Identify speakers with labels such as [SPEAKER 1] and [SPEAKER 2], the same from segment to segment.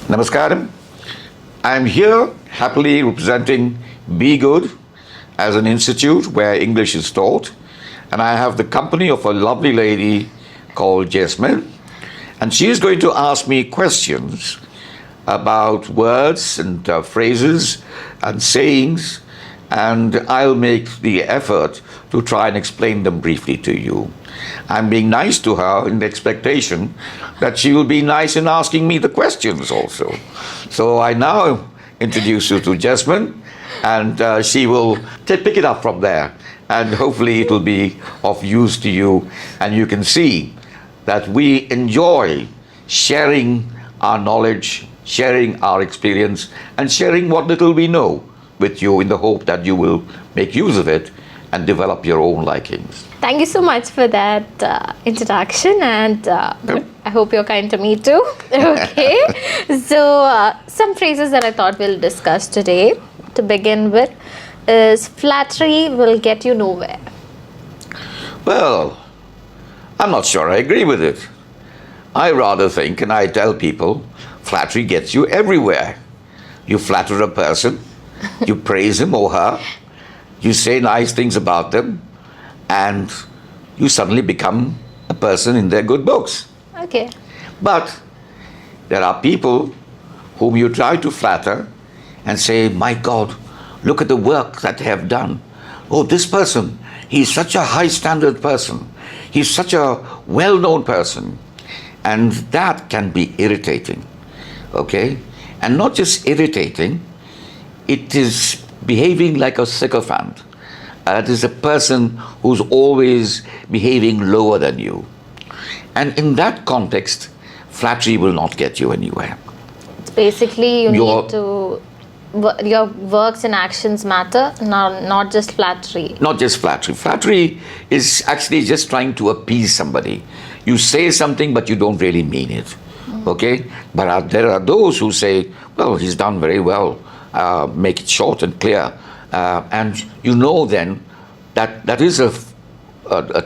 [SPEAKER 1] Namaskaram. I'm here happily representing B-Ghud as an institute where English is taught, and I have the company of a lovely lady called Jasmine, and she is going to ask me questions about words and phrases and sayings, and I'll make the effort to try and explain them briefly to you. I'm being nice to her in the expectation that she will be nice in asking me the questions also. So I now introduce you to Jasmine, and she will pick it up from there, and hopefully it will be of use to you, and you can see that we enjoy sharing our knowledge, sharing our experience, and sharing what little we know with you in the hope that you will make use of it and develop your own likings.
[SPEAKER 2] Thank you so much for that introduction, and I hope you're kind to me too. Okay, so some phrases that I thought we'll discuss today to begin with is flattery will get you nowhere.
[SPEAKER 1] Well, I'm not sure I agree with it. I rather think, and I tell people, flattery gets you everywhere. You flatter a person, you praise him or her, you say nice things about them, and you suddenly become a person in their good books.
[SPEAKER 2] Okay.
[SPEAKER 1] But there are people whom you try to flatter and say, my God, look at the work that they have done. Oh, this person, he's such a high standard person. He's such a well-known person. And that can be irritating, okay? And not just irritating, it is behaving like a sycophant. It is a person who's always behaving lower than you. And in that context, flattery will not get you anywhere.
[SPEAKER 2] It's basically your works and actions matter, not just flattery.
[SPEAKER 1] Not just flattery. Flattery is actually just trying to appease somebody. You say something, but you don't really mean it. Okay? But there are those who say, well, he's done very well. Make it short and clear. And you know then that is a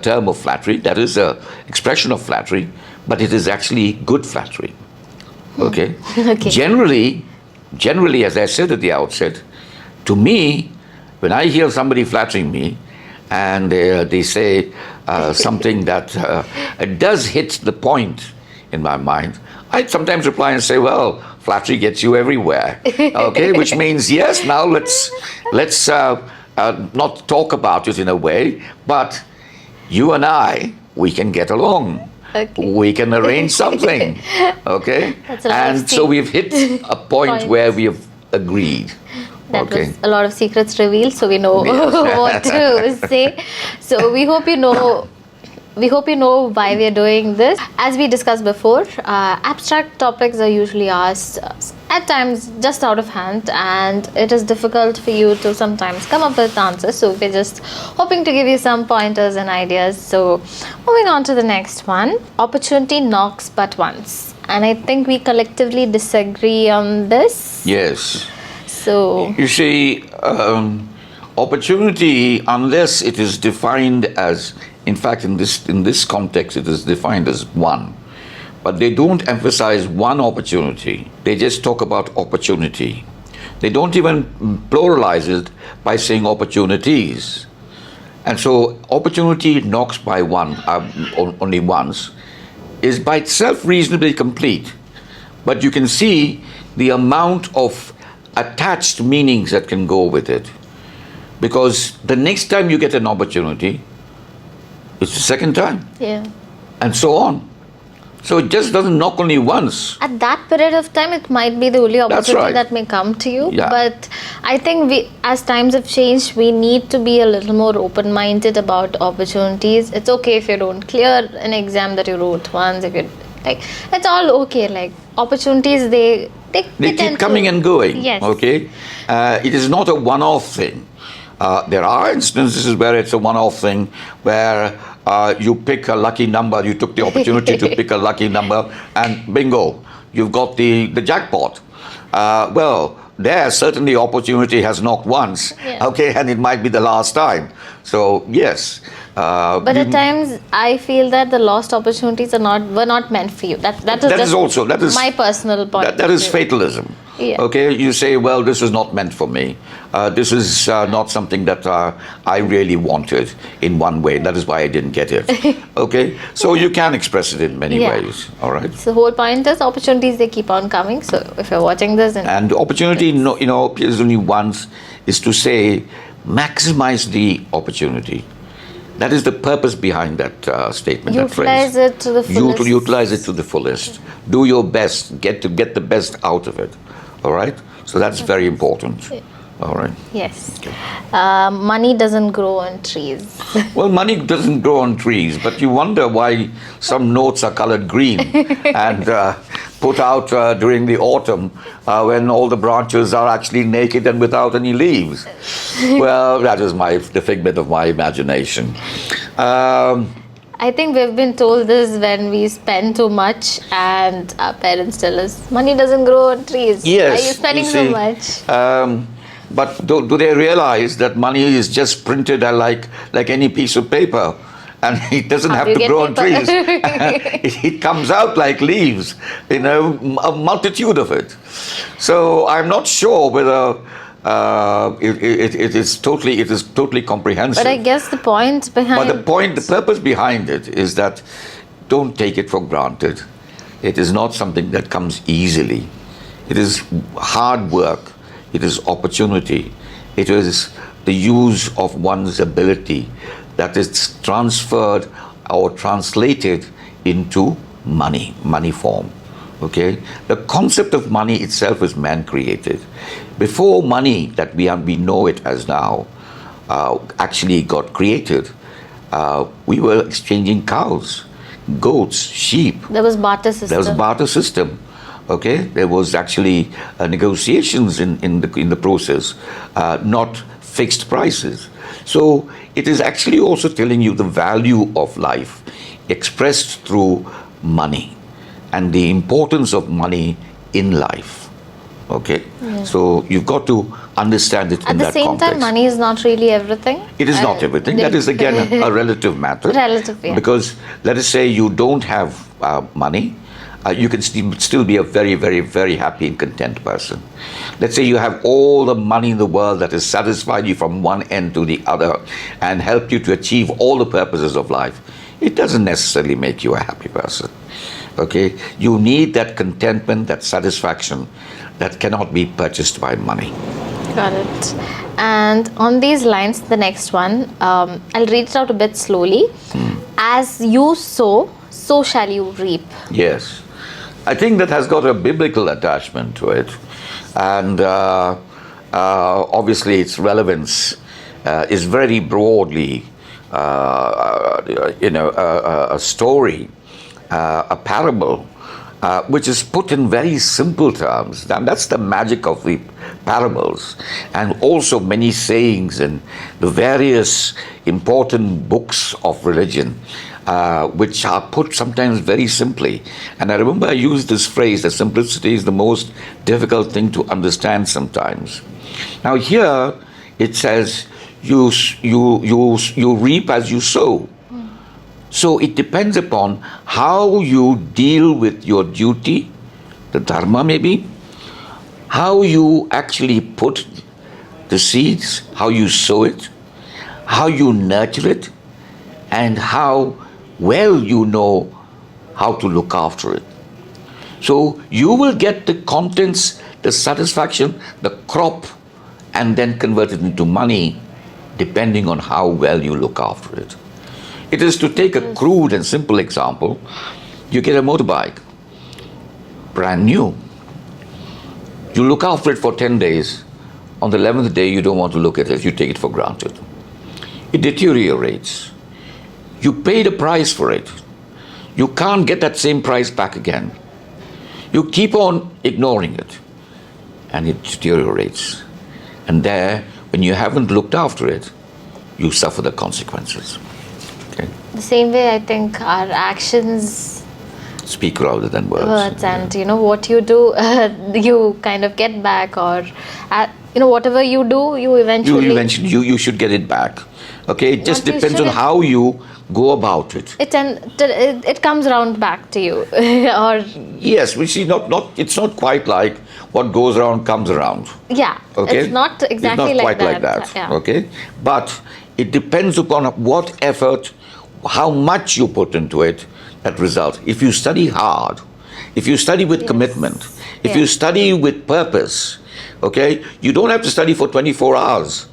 [SPEAKER 1] term of flattery, that is an expression of flattery, but it is actually good flattery. Okay?
[SPEAKER 2] Okay.
[SPEAKER 1] Generally, as I said at the outset, to me, when I hear somebody flattering me, and they say something that does hit the point in my mind, I sometimes reply and say, well, flattery gets you everywhere, okay? Which means, yes, now let's not talk about it in a way, but you and I, we can get along.
[SPEAKER 2] Okay.
[SPEAKER 1] We can arrange something, okay? And so we've hit a point where we have agreed.
[SPEAKER 2] That
[SPEAKER 1] okay.
[SPEAKER 2] was a lot of secrets revealed, so we know what to say. So we hope you know why we are doing this. As we discussed before, abstract topics are usually asked at times just out of hand, and it is difficult for you to sometimes come up with answers. So we're just hoping to give you some pointers and ideas. So moving on to the next one, opportunity knocks but once. And I think we collectively disagree on this.
[SPEAKER 1] Yes.
[SPEAKER 2] So
[SPEAKER 1] you see, opportunity, unless it is defined as, in fact, in this context, it is defined as one. But they don't emphasize one opportunity. They just talk about opportunity. They don't even pluralize it by saying opportunities. And so opportunity knocks by one, only once, is by itself reasonably complete. But you can see the amount of attached meanings that can go with it. Because the next time you get an opportunity, it's the second time.
[SPEAKER 2] yeah.
[SPEAKER 1] And so on. So it just doesn't knock only once.
[SPEAKER 2] At that period of time, it might be the only opportunity that may come to you.
[SPEAKER 1] Yeah.
[SPEAKER 2] But I think as times have changed, we need to be a little more open-minded about opportunities. It's okay if you don't clear an exam that you wrote once. If you it's all okay. Like opportunities, they
[SPEAKER 1] keep coming and going.
[SPEAKER 2] Yes.
[SPEAKER 1] Okay. It is not a one-off thing. There are instances where it's a one-off thing, where you pick a lucky number, you took the opportunity to pick a lucky number, and bingo, you've got the jackpot. Well, there certainly opportunity has knocked once,
[SPEAKER 2] Yeah.
[SPEAKER 1] okay, and it might be the last time. So yes,
[SPEAKER 2] But at times, I feel that the lost opportunities were not meant for you. That is my personal point.
[SPEAKER 1] That is fatalism.
[SPEAKER 2] Yeah.
[SPEAKER 1] Okay, you say, well, this is not meant for me. This is not something that I really wanted in one way. That is why I didn't get it. Okay, so you can express it in many ways. All right.
[SPEAKER 2] So the whole point is opportunities, they keep on coming. So if you're watching this,
[SPEAKER 1] and opportunity, appears only once, is to say, maximize the opportunity. That is the purpose behind that statement.
[SPEAKER 2] Utilize it to the fullest.
[SPEAKER 1] Utilize it to the fullest. Do your best. Get the best out of it. All right. So that's very important. All right.
[SPEAKER 2] Yes. Okay. Money doesn't grow on trees.
[SPEAKER 1] Well, money doesn't grow on trees, but you wonder why some notes are colored green and put out during the autumn when all the branches are actually naked and without any leaves. Well, that is the figment of my imagination.
[SPEAKER 2] I think we've been told this when we spend too much and our parents tell us, money doesn't grow on trees.
[SPEAKER 1] Yes.
[SPEAKER 2] Why are you spending so much?
[SPEAKER 1] But do they realize that money is just printed like any piece of paper, and it doesn't have to grow on trees? It comes out like leaves, a multitude of it. So I'm not sure whether it is totally comprehensive.
[SPEAKER 2] But I guess the point behind...
[SPEAKER 1] But the purpose behind it is that don't take it for granted. It is not something that comes easily. It is hard work. It is opportunity. It is the use of one's ability that is transferred or translated into money form. Okay? The concept of money itself is man-created. Before money that we know it as now actually got created, we were exchanging cows, goats, sheep.
[SPEAKER 2] There was barter system.
[SPEAKER 1] Okay, there was actually negotiations in the process, not fixed prices. So it is actually also telling you the value of life expressed through money and the importance of money in life. Okay, so you've got to understand it in that context.
[SPEAKER 2] At the same time, money is not really everything.
[SPEAKER 1] It is not everything. That is again a relative matter.
[SPEAKER 2] Relative, yeah.
[SPEAKER 1] Because let us say you don't have money. You can still be a very, very, very happy and content person. Let's say you have all the money in the world that has satisfied you from one end to the other and helped you to achieve all the purposes of life. It doesn't necessarily make you a happy person. Okay? You need that contentment, that satisfaction that cannot be purchased by money.
[SPEAKER 2] Got it. And on these lines, the next one, I'll read it out a bit slowly. As you sow, so shall you reap.
[SPEAKER 1] Yes. I think that has got a biblical attachment to it, and obviously its relevance is very broadly, a story, a parable, which is put in very simple terms. And that's the magic of the parables, and also many sayings in the various important books of religion. Which are put sometimes very simply. And I remember I used this phrase that simplicity is the most difficult thing to understand sometimes. Now here it says you reap as you sow. So it depends upon how you deal with your duty, the dharma maybe, how you actually put the seeds, how you sow it, how you nurture it, and how well you know how to look after it. So you will get the contents, the satisfaction, the crop, and then convert it into money depending on how well you look after it. It is, to take a crude and simple example, you get a motorbike, brand new. You look after it for 10 days. On the 11th day, you don't want to look at it. You take it for granted. It deteriorates. You paid a price for it. You can't get that same price back again. You keep on ignoring it, and it deteriorates. And there, when you haven't looked after it, you suffer the consequences. Okay?
[SPEAKER 2] The same way, I think our actions
[SPEAKER 1] speak louder than words.
[SPEAKER 2] And what you do, you kind of get back, or whatever you do, you eventually
[SPEAKER 1] you should get it back. Okay, it just
[SPEAKER 2] But you
[SPEAKER 1] depends on
[SPEAKER 2] shouldn't-
[SPEAKER 1] how you go about it.
[SPEAKER 2] It comes round back to you, or
[SPEAKER 1] Yes, which is not. It's not quite like what goes around comes around.
[SPEAKER 2] yeah,
[SPEAKER 1] Okay,
[SPEAKER 2] it's not exactly
[SPEAKER 1] it's not
[SPEAKER 2] like
[SPEAKER 1] quite like that.
[SPEAKER 2] Yeah.
[SPEAKER 1] Okay, but it depends upon what effort, how much you put into it, that result. If you study hard, if you study with commitment, if you study with purpose, okay, you don't have to study for 24 hours.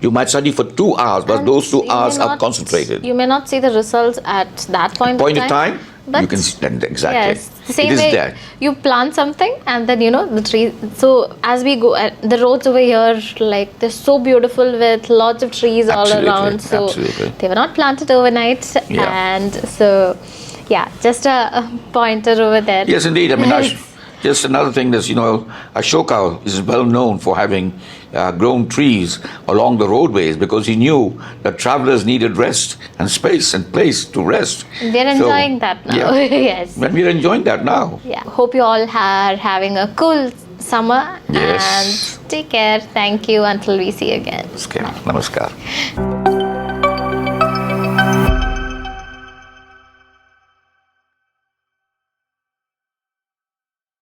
[SPEAKER 1] You might study for 2 hours, but
[SPEAKER 2] And
[SPEAKER 1] those 2
[SPEAKER 2] you may
[SPEAKER 1] hours are
[SPEAKER 2] not-
[SPEAKER 1] concentrated.
[SPEAKER 2] You may not see the results at that point
[SPEAKER 1] Point
[SPEAKER 2] of
[SPEAKER 1] in
[SPEAKER 2] time.
[SPEAKER 1] time,
[SPEAKER 2] but
[SPEAKER 1] you can see exactly.
[SPEAKER 2] Yes, the same
[SPEAKER 1] it is
[SPEAKER 2] way
[SPEAKER 1] there.
[SPEAKER 2] you plant something and then the tree. So as we go, the roads over here, like they're so beautiful with lots of trees
[SPEAKER 1] Absolutely,
[SPEAKER 2] all around. So
[SPEAKER 1] absolutely.
[SPEAKER 2] they were not planted overnight,
[SPEAKER 1] Yeah.
[SPEAKER 2] and so yeah, just a pointer over there.
[SPEAKER 1] Yes, indeed. I mean, just another thing is, Ashoka is well known for having grown trees along the roadways because he knew that travelers needed rest and space and place to rest.
[SPEAKER 2] We're enjoying that now.
[SPEAKER 1] Yeah.
[SPEAKER 2] Yes.
[SPEAKER 1] And we're enjoying that now.
[SPEAKER 2] Yeah. Hope you all are having a cool summer.
[SPEAKER 1] Yes.
[SPEAKER 2] And take care. Thank you until we see you again.
[SPEAKER 1] Namaskar.